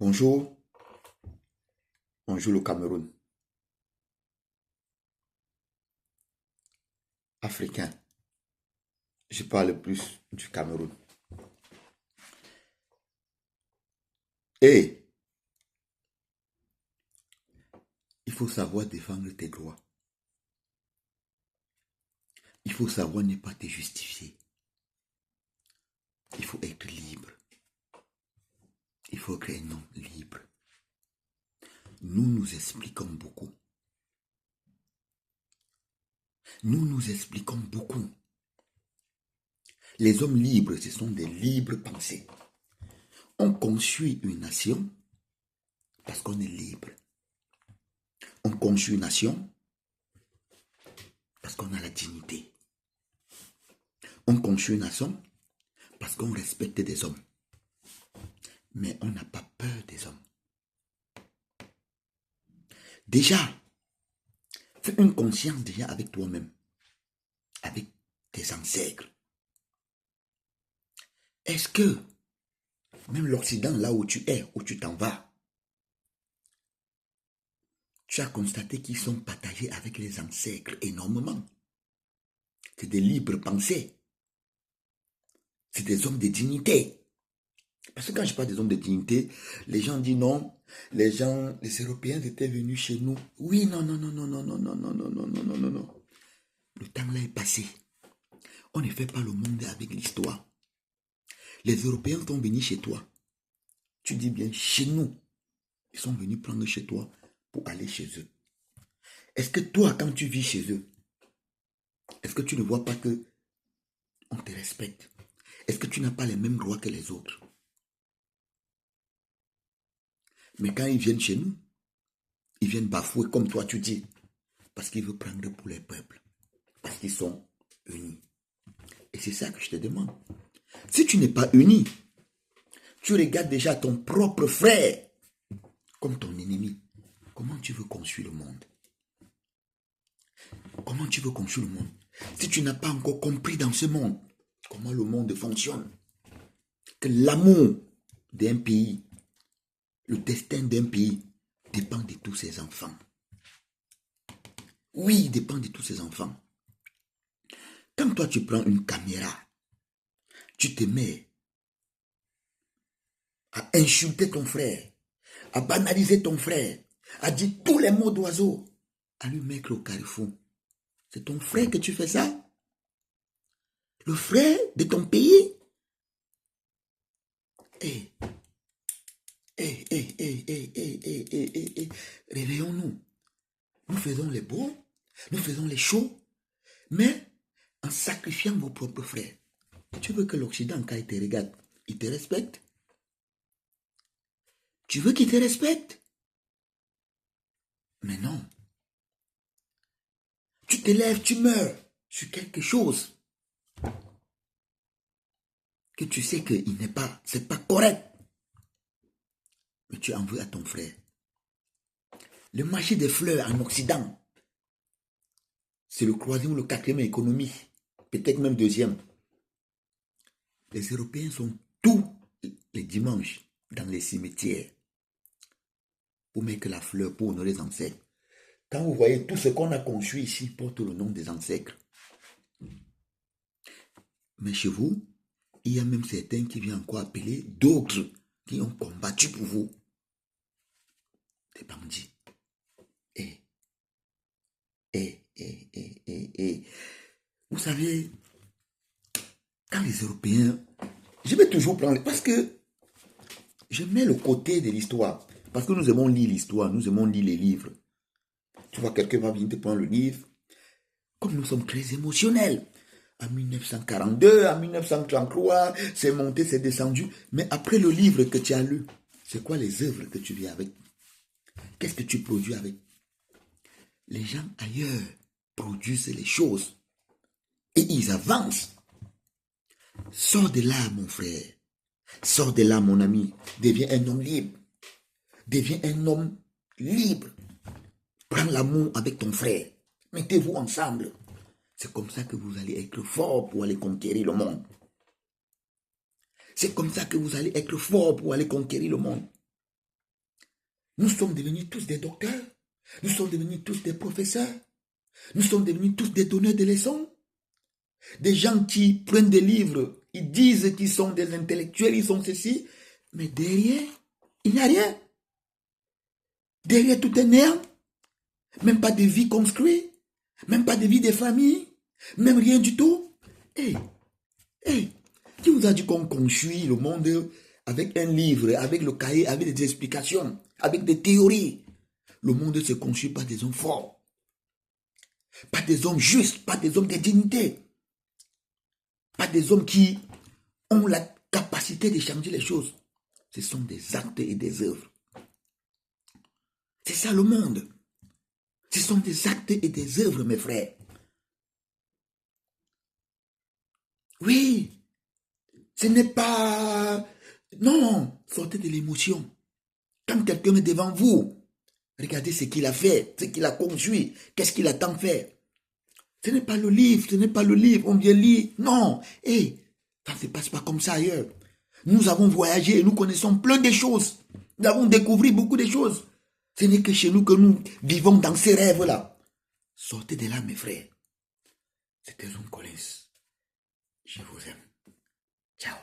Bonjour, bonjour le Cameroun, africain. Je parle plus du Cameroun. Et il faut savoir défendre tes droits. Il faut savoir ne pas te justifier. Il faut être libre. Il faut être un homme libre. Nous nous expliquons beaucoup. Nous nous expliquons beaucoup. Les hommes libres, ce sont des libres pensées. On construit une nation parce qu'on est libre. On construit une nation parce qu'on a la dignité. On construit une nation parce qu'on respecte des hommes. Mais on n'a pas peur des hommes. Déjà, fais une conscience déjà avec toi-même, avec tes ancêtres. Est-ce que même l'Occident, là où tu es, où tu t'en vas, tu as constaté qu'ils sont partagés avec les ancêtres énormément. C'est des libres pensées. C'est des hommes de dignité. Parce que quand je parle des hommes de dignité, les gens disent non, les Européens étaient venus chez nous. Oui, non, non, non, non, non, non, non, non, non, non, non, non, non, non. Le temps là est passé. On ne fait pas le monde avec l'histoire. Les Européens sont venus chez toi. Tu dis bien chez nous. Ils sont venus prendre chez toi pour aller chez eux. Est-ce que toi, quand tu vis chez eux, est-ce que tu ne vois pas que on te respecte? Est-ce que tu n'as pas les mêmes droits que les autres? Mais quand ils viennent chez nous, ils viennent bafouer comme toi tu dis. Parce qu'ils veulent prendre pour les peuples. Parce qu'ils sont unis. Et c'est ça que je te demande. Si tu n'es pas uni, tu regardes déjà ton propre frère comme ton ennemi. Comment tu veux construire le monde? Comment tu veux construire le monde? Si tu n'as pas encore compris dans ce monde comment le monde fonctionne, que l'amour d'un pays, le destin d'un pays dépend de tous ses enfants. Oui, dépend de tous ses enfants. Quand toi tu prends une caméra, tu te mets à insulter ton frère, à banaliser ton frère, à dire tous les mots d'oiseau, à lui mettre au carrefour. C'est ton frère que tu fais ça? Le frère de ton pays? Eh, réveillons-nous. Nous faisons les beaux, nous faisons les chauds, mais en sacrifiant vos propres frères. Tu veux que l'Occident, quand il te regarde, il te respecte? Tu veux qu'il te respecte? Mais non. Tu te lèves, tu meurs sur quelque chose que tu sais que il n'est pas, c'est pas correct. Mais tu en veux à ton frère. Le marché des fleurs en Occident, c'est le troisième ou le quatrième économie, peut-être même deuxième. Les Européens sont tous les dimanches dans les cimetières pour mettre la fleur, pour honorer les ancêtres. Quand vous voyez tout ce qu'on a construit ici porte le nom des ancêtres. Mais chez vous, il y a même certains qui viennent encore appeler d'autres qui ont combattu pour vous. Des bandits. Et vous savez, quand les Européens, je vais toujours prendre, parce que je mets le côté de l'histoire. Parce que nous aimons lire l'histoire, nous aimons lire les livres. Tu vois, quelqu'un va venir te prendre le livre. Comme nous sommes très émotionnels. En 1942, en 1933, c'est monté, c'est descendu. Mais après le livre que tu as lu, c'est quoi les œuvres que tu lis avec? Qu'est-ce que tu produis avec? Les gens ailleurs produisent les choses. Et ils avancent. Sors de là, mon frère. Sors de là, mon ami. Deviens un homme libre. Deviens un homme libre. Prends l'amour avec ton frère. Mettez-vous ensemble. C'est comme ça que vous allez être fort pour aller conquérir le monde. C'est comme ça que vous allez être fort pour aller conquérir le monde. Nous sommes devenus tous des docteurs. Nous sommes devenus tous des professeurs. Nous sommes devenus tous des donneurs de leçons. Des gens qui prennent des livres, ils disent qu'ils sont des intellectuels, ils sont ceci, mais derrière, il n'y a rien. Derrière, tout est néant. Même pas de vie construite, même pas de vie des familles, même rien du tout. Qui vous a dit qu'on construit le monde avec un livre, avec le cahier, avec des explications, avec des théories? Le monde se construit par des hommes forts, pas des hommes justes, pas des hommes de dignité, pas des hommes qui ont la capacité de changer les choses. Ce sont des actes et des œuvres. C'est ça le monde. Ce sont des actes et des œuvres, mes frères. Oui, ce n'est pas... Non, sortez de l'émotion. Quand quelqu'un est devant vous, regardez ce qu'il a fait, ce qu'il a construit, qu'est-ce qu'il a tant fait. Ce n'est pas le livre, ce n'est pas le livre, on vient lire. Non, ça ne se passe pas comme ça ailleurs. Nous avons voyagé, nous connaissons plein de choses. Nous avons découvert beaucoup de choses. Ce n'est que chez nous que nous vivons dans ces rêves-là. Sortez de là, mes frères. C'était Zoom Collins. Je vous aime. Ciao.